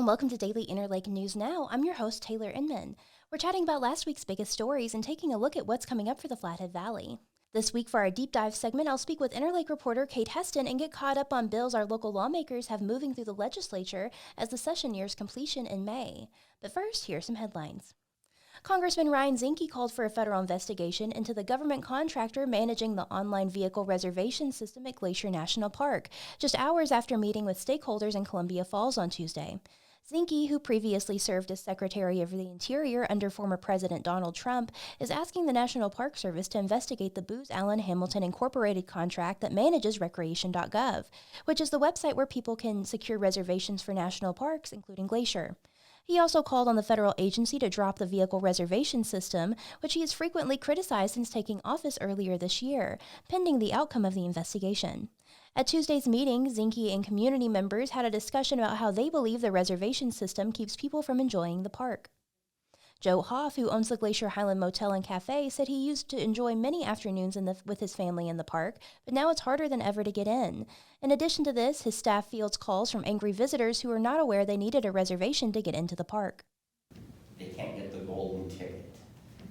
and welcome to Daily Interlake News Now. I'm your host, Taylor Inman. We're chatting about last week's biggest stories and taking a look at what's coming up for the Flathead Valley. This week for our deep dive segment, I'll speak with Interlake reporter Kate Heston and get caught up on bills our local lawmakers have moving through the legislature as the session nears completion in May. But first, here are some headlines. Congressman Zinke called for a federal investigation into the government contractor managing the online vehicle reservation system at Glacier National Park, just hours after meeting with stakeholders in Columbia Falls on Tuesday. Zinke, who previously served as Secretary of the Interior under former President Donald Trump, is asking the National Park Service to investigate the Booz Allen Hamilton Incorporated contract that manages recreation.gov, which is the website where people can secure reservations for national parks, including Glacier. He also called on the federal agency to drop the vehicle reservation system, which he has frequently criticized since taking office earlier this year, pending the outcome of the investigation. At Tuesday's meeting, Zinke and community members had a discussion about how they believe the reservation system keeps people from enjoying the park. Joe Hoff, who owns the Glacier Highland Motel and Cafe, said he used to enjoy many afternoons with his family in the park, but now it's harder than ever to get in. In addition to this, his staff fields calls from angry visitors who are not aware they needed a reservation to get into the park. They can't get the golden ticket.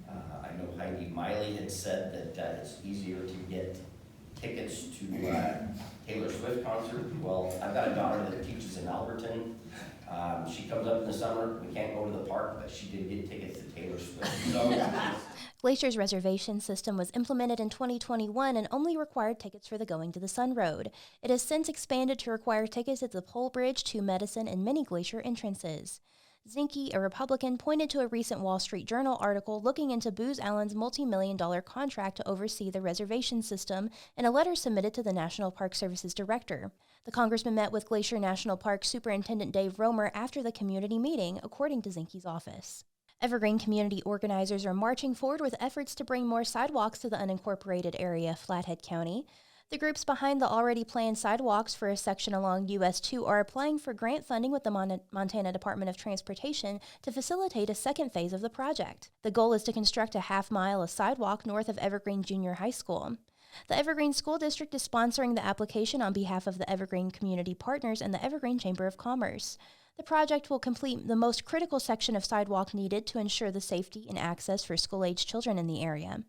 I know Heidi Miley had said that it's easier to get tickets to Taylor Swift concert. Well, I've got a daughter that teaches in Alberton. She comes up in the summer. We can't go to the park, but she did get tickets to Taylor Swift. So, Glacier's reservation system was implemented in 2021 and only required tickets for the Going to the Sun Road. It has since expanded to require tickets at the Pole Bridge, 2 Medicine, and many Glacier entrances. Zinke, a Republican, pointed to a recent Wall Street Journal article looking into Booz Allen's multi-million-dollar contract to oversee the reservation system in a letter submitted to the National Park Service's director. The congressman met with Glacier National Park Superintendent Dave Romer after the community meeting, according to Zinke's office. Evergreen community organizers are marching forward with efforts to bring more sidewalks to the unincorporated area of Flathead County. The groups behind the already planned sidewalks for a section along US 2 are applying for grant funding with the Montana Department of Transportation to facilitate a second phase of the project. The goal is to construct a half-mile of sidewalk north of Evergreen Junior High School. The Evergreen School District is sponsoring the application on behalf of the Evergreen Community Partners and the Evergreen Chamber of Commerce. The project will complete the most critical section of sidewalk needed to ensure the safety and access for school-age children in the area.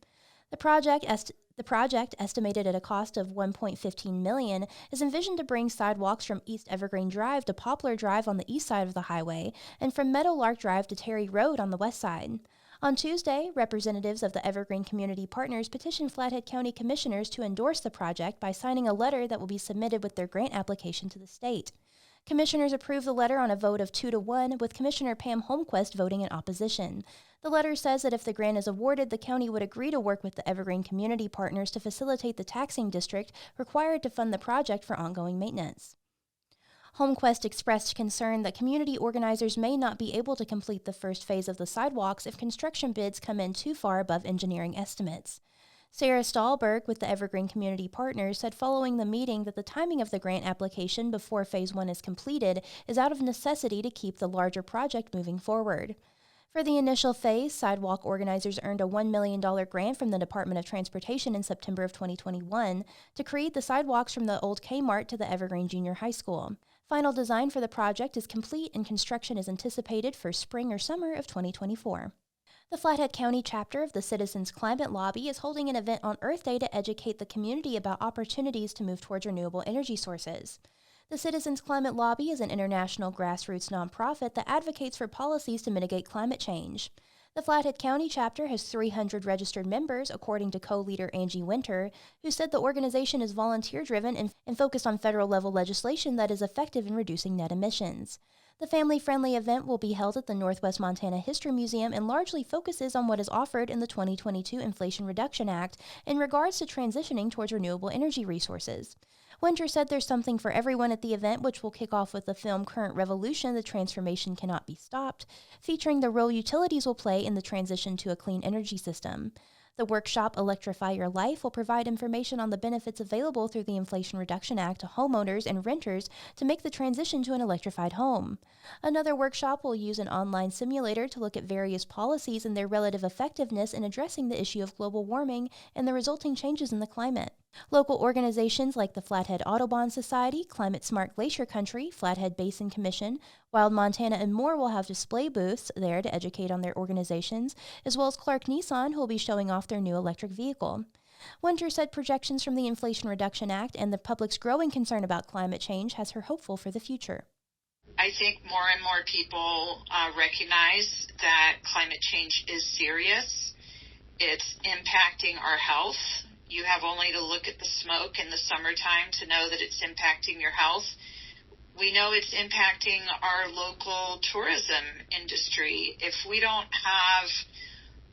The project, estimated at a cost of $1.15 million, is envisioned to bring sidewalks from East Evergreen Drive to Poplar Drive on the east side of the highway and from Meadowlark Drive to Terry Road on the west side. On Tuesday, representatives of the Evergreen Community Partners petitioned Flathead County commissioners to endorse the project by signing a letter that will be submitted with their grant application to the state. Commissioners approved the letter on a vote of 2-1, with Commissioner Pam Holmquist voting in opposition. The letter says that if the grant is awarded, the county would agree to work with the Evergreen Community Partners to facilitate the taxing district required to fund the project for ongoing maintenance. Holmquist expressed concern that community organizers may not be able to complete the first phase of the sidewalks if construction bids come in too far above engineering estimates. Sarah Stahlberg with the Evergreen Community Partners said following the meeting that the timing of the grant application before Phase 1 is completed is out of necessity to keep the larger project moving forward. For the initial phase, sidewalk organizers earned a $1 million grant from the Department of Transportation in September of 2021 to create the sidewalks from the old Kmart to the Evergreen Junior High School. Final design for the project is complete and construction is anticipated for spring or summer of 2024. The Flathead County chapter of the Citizens Climate Lobby is holding an event on Earth Day to educate the community about opportunities to move towards renewable energy sources. The Citizens Climate Lobby is an international grassroots nonprofit that advocates for policies to mitigate climate change. The Flathead County chapter has 300 registered members, according to co-leader Angie Winter, who said the organization is volunteer-driven and focused on federal-level legislation that is effective in reducing net emissions. The family-friendly event will be held at the Northwest Montana History Museum and largely focuses on what is offered in the 2022 Inflation Reduction Act in regards to transitioning towards renewable energy resources. Winter said there's something for everyone at the event, which will kick off with the film Current Revolution, The Transformation Cannot Be Stopped, featuring the role utilities will play in the transition to a clean energy system. The workshop Electrify Your Life will provide information on the benefits available through the Inflation Reduction Act to homeowners and renters to make the transition to an electrified home. Another workshop will use an online simulator to look at various policies and their relative effectiveness in addressing the issue of global warming and the resulting changes in the climate. Local organizations like the Flathead Audubon Society, Climate Smart Glacier Country, Flathead Basin Commission, Wild Montana, and more will have display booths there to educate on their organizations, as well as Clark Nissan, who will be showing off their new electric vehicle. Winter said projections from the Inflation Reduction Act and the public's growing concern about climate change has her hopeful for the future. I think more and more people recognize that climate change is serious. It's impacting our health. You have only to look at the smoke in the summertime to know that it's impacting your health. We know it's impacting our local tourism industry. If we don't have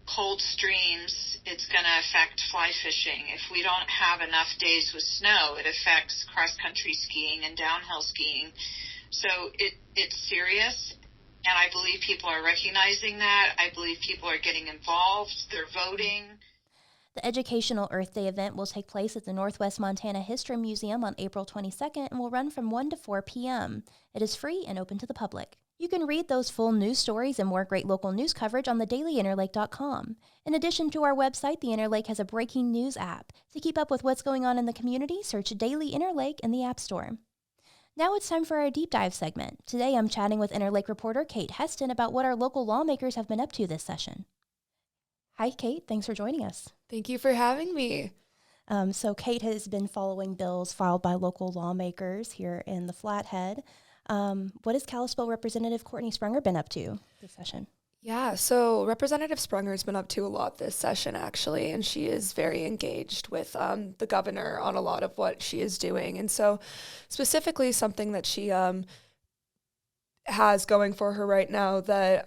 cold streams, it's going to affect fly fishing. If we don't have enough days with snow, it affects cross-country skiing and downhill skiing. So it's serious, and I believe people are recognizing that. I believe people are getting involved. They're voting. The educational Earth Day event will take place at the Northwest Montana History Museum on April 22nd and will run from 1 to 4 p.m. It is free and open to the public. You can read those full news stories and more great local news coverage on thedailyinterlake.com. In addition to our website, the Interlake has a breaking news app. To keep up with what's going on in the community, search Daily Interlake in the App Store. Now it's time for our deep dive segment. Today I'm chatting with Interlake reporter Kate Heston about what our local lawmakers have been up to this session. Hi, Kate. Thanks for joining us. Thank you for having me. So Kate has been following bills filed by local lawmakers here in the Flathead. What has Kalispell Representative Courtney Sprunger been up to this session? Yeah, so Representative Sprunger's been up to a lot this session, actually, and she is very engaged with the governor on a lot of what she is doing. And so specifically something that she has going for her right now that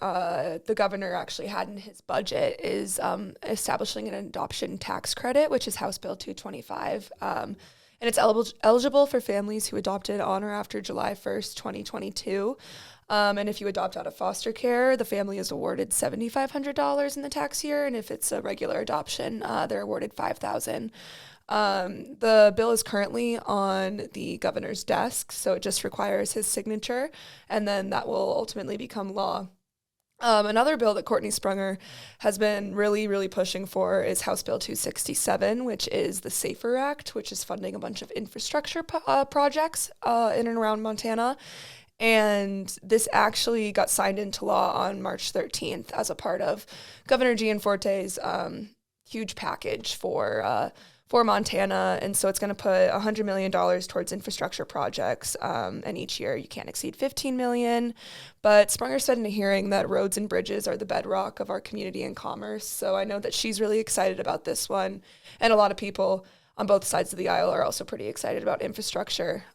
the governor actually had in his budget is establishing an adoption tax credit, which is House Bill 225. And it's eligible for families who adopted on or after July 1st, 2022. And if you adopt out of foster care, the family is awarded $7,500 in the tax year. And if it's a regular adoption, they're awarded $5,000. The bill is currently on the governor's desk, so it just requires his signature, and then that will ultimately become law. Another bill that Courtney Sprunger has been really, really pushing for is House Bill 267, which is the SAFER Act, which is funding a bunch of infrastructure projects in and around Montana. And this actually got signed into law on March 13th as a part of Governor Gianforte's huge package for Montana. And so it's going to put $100 million towards infrastructure projects. And each year you can't exceed $15 million. But Sprunger said in a hearing that roads and bridges are the bedrock of our community and commerce. So I know that she's really excited about this one. And a lot of people on both sides of the aisle are also pretty excited about infrastructure.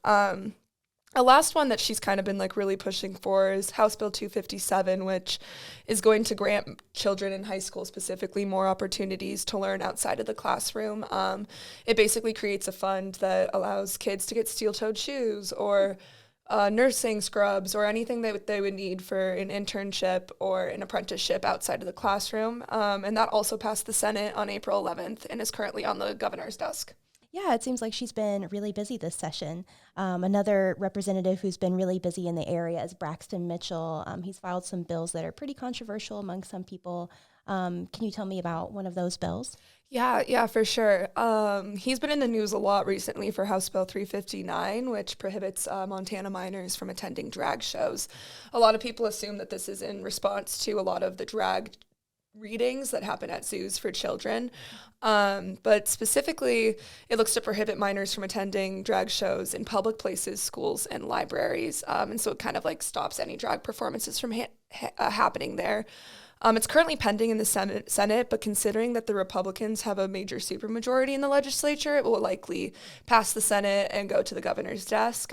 A last one that she's kind of been really pushing for is House Bill 257, which is going to grant children in high school specifically more opportunities to learn outside of the classroom. It basically creates a fund that allows kids to get steel-toed shoes or nursing scrubs or anything that they would need for an internship or an apprenticeship outside of the classroom. And that also passed the Senate on April 11th and is currently on the governor's desk. Yeah, it seems like she's been really busy this session. Another representative who's been really busy in the area is Braxton Mitchell. He's filed some bills that are pretty controversial among some people. Can you tell me about one of those bills? Yeah, for sure. He's been in the news a lot recently for House Bill 359, which prohibits Montana minors from attending drag shows. A lot of people assume that this is in response to a lot of the drag readings that happen at zoos for children. But specifically, it looks to prohibit minors from attending drag shows in public places, schools, and libraries. And so it kind of stops any drag performances from happening there. It's currently pending in the Senate, but considering that the Republicans have a major supermajority in the legislature, it will likely pass the Senate and go to the governor's desk.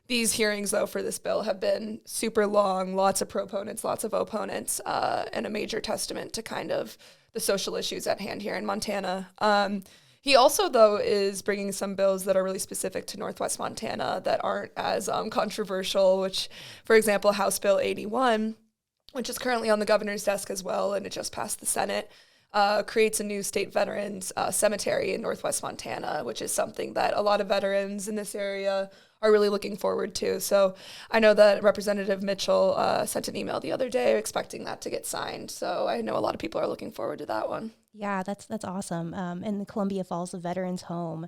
These hearings, though, for this bill have been super long, lots of proponents, lots of opponents, and a major testament to kind of the social issues at hand here in Montana. He also, though, is bringing some bills that are really specific to Northwest Montana that aren't as controversial, which, for example, House Bill 81, which is currently on the governor's desk as well, and it just passed the Senate, creates a new state veterans cemetery in Northwest Montana, which is something that a lot of veterans in this area are really looking forward to. So I know that Representative Mitchell sent an email the other day expecting that to get signed. So I know a lot of people are looking forward to that one. Yeah, that's awesome. And the Columbia Falls, a veterans home,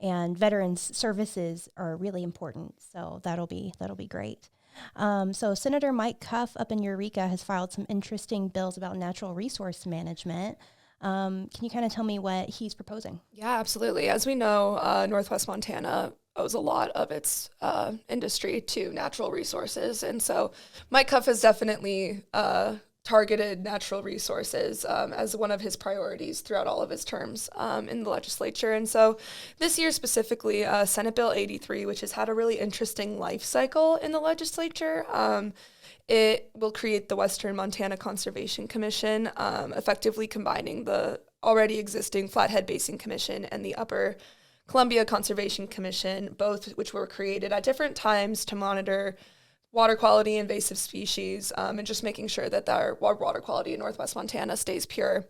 and veterans services are really important. So that'll be great. So Senator Mike Cuff up in Eureka has filed some interesting bills about natural resource management. Can you kind of tell me what he's proposing? Yeah, absolutely. As we know, Northwest Montana owes a lot of its industry to natural resources. And so Mike Cuff has definitely targeted natural resources as one of his priorities throughout all of his terms in the legislature. And so this year specifically, Senate Bill 83, which has had a really interesting life cycle in the legislature, it will create the Western Montana Conservation Commission, effectively combining the already existing Flathead Basin Commission and the Upper Columbia Conservation Commission, both which were created at different times to monitor water quality, invasive species, and just making sure that our water quality in Northwest Montana stays pure.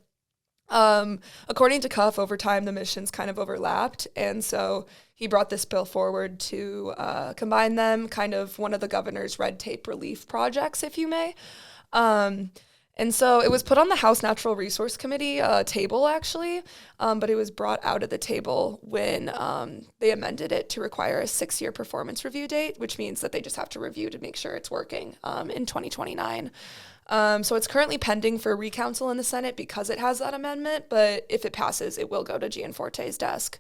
According to Cuff, over time, the missions kind of overlapped, and so he brought this bill forward to combine them, kind of one of the governor's red tape relief projects, if you may. And so it was put on the House Natural Resource Committee table, actually, but it was brought out of the table when they amended it to require a 6-year performance review date, which means that they just have to review to make sure it's working in 2029. So it's currently pending for recouncil in the Senate because it has that amendment, but if it passes, it will go to Gianforte's desk.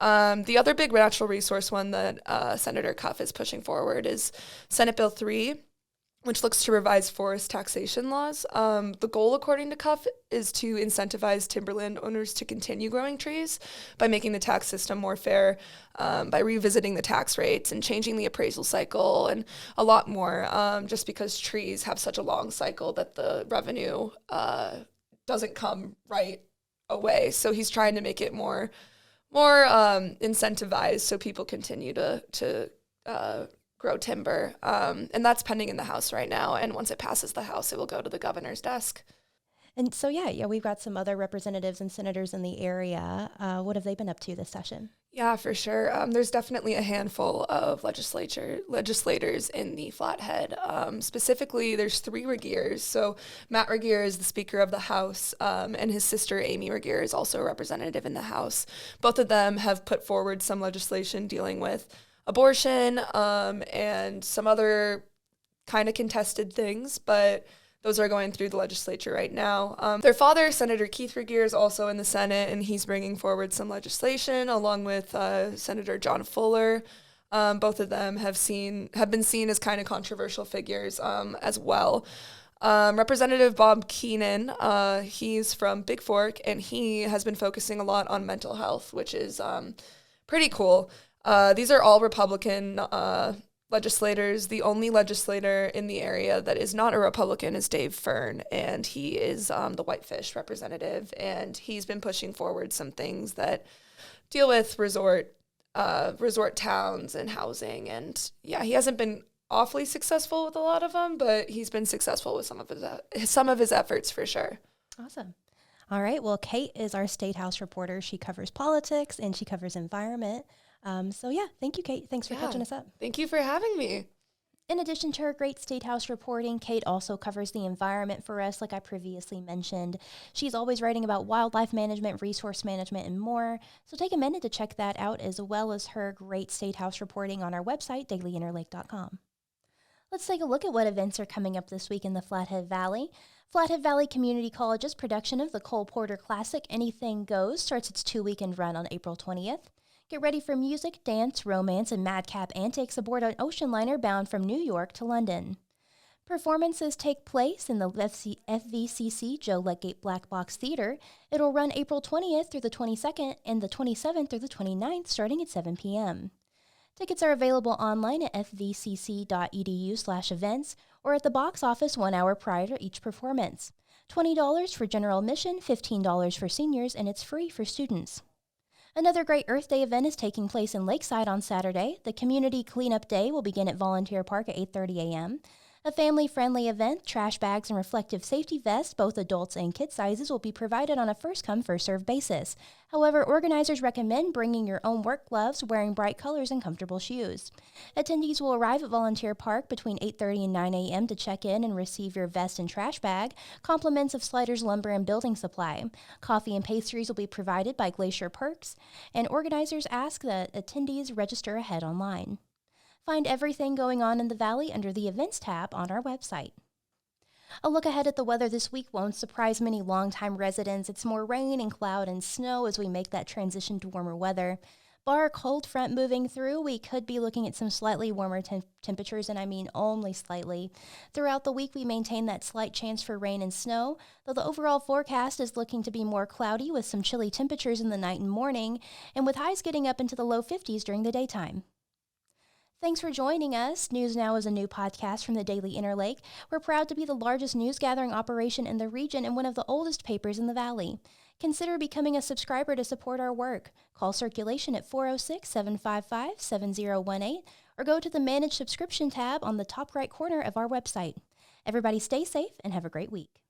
The other big natural resource one that Senator Cuff is pushing forward is Senate Bill 3, which looks to revise forest taxation laws. The goal, according to Cuff, is to incentivize timberland owners to continue growing trees by making the tax system more fair, by revisiting the tax rates and changing the appraisal cycle and a lot more, just because trees have such a long cycle that the revenue doesn't come right away. So he's trying to make it more incentivized so people continue to grow timber, and that's pending in the House right now. And once it passes the House, it will go to the governor's desk. And so, yeah, we've got some other representatives and senators in the area. What have they been up to this session? Yeah, for sure. There's definitely a handful of legislators in the Flathead. Specifically, there's 3 Regiers. So Matt Regier is the Speaker of the House, and his sister Amy Regier is also a representative in the House. Both of them have put forward some legislation dealing with abortion, and some other kind of contested things, but those are going through the legislature right now. Their father, Senator Keith Regier, is also in the Senate, and he's bringing forward some legislation along with Senator John Fuller. Both of them have been seen as kind of controversial figures as well. Representative Bob Keenan, he's from Big Fork, and he has been focusing a lot on mental health, which is pretty cool. These are all Republican legislators. The only legislator in the area that is not a Republican is Dave Fern, and he is the Whitefish representative, and he's been pushing forward some things that deal with resort towns and housing. And yeah, he hasn't been awfully successful with a lot of them, but he's been successful with some of his efforts for sure. Awesome. All right. Well, Kate is our State House reporter. She covers politics and she covers environment. So yeah, thank you, Kate. Thanks for catching us up. Thank you for having me. In addition to her great State House reporting, Kate also covers the environment for us, like I previously mentioned. She's always writing about wildlife management, resource management, and more. So take a minute to check that out, as well as her great State House reporting on our website, dailyinterlake.com. Let's take a look at what events are coming up this week in the Flathead Valley. Flathead Valley Community College's production of the Cole Porter Classic, Anything Goes, starts its 2-weekend run on April 20th. Get ready for music, dance, romance, and madcap antics aboard an ocean liner bound from New York to London. Performances take place in the FVCC Joe Legate Black Box Theater. It'll run April 20th through the 22nd and the 27th through the 29th, starting at 7 p.m. Tickets are available online at fvcc.edu/events or at the box office 1 hour prior to each performance. $20 for general admission, $15 for seniors, and it's free for students. Another great Earth Day event is taking place in Lakeside on Saturday. The Community Cleanup Day will begin at Volunteer Park at 8:30 a.m. A family-friendly event, trash bags and reflective safety vests, both adults and kid sizes, will be provided on a first-come, first-served basis. However, organizers recommend bringing your own work gloves, wearing bright colors, and comfortable shoes. Attendees will arrive at Volunteer Park between 8:30 and 9 a.m. to check in and receive your vest and trash bag, compliments of Sliders Lumber and Building Supply. Coffee and pastries will be provided by Glacier Perks, and organizers ask that attendees register ahead online. Find everything going on in the Valley under the Events tab on our website. A look ahead at the weather this week won't surprise many longtime residents. It's more rain and cloud and snow as we make that transition to warmer weather. Bar a cold front moving through, we could be looking at some slightly warmer temperatures, and I mean only slightly. Throughout the week, we maintain that slight chance for rain and snow, though the overall forecast is looking to be more cloudy with some chilly temperatures in the night and morning, and with highs getting up into the low 50s during the daytime. Thanks for joining us. News Now is a new podcast from the Daily Interlake. We're proud to be the largest news gathering operation in the region and one of the oldest papers in the Valley. Consider becoming a subscriber to support our work. Call Circulation at 406-755-7018 or go to the Manage Subscription tab on the top right corner of our website. Everybody stay safe and have a great week.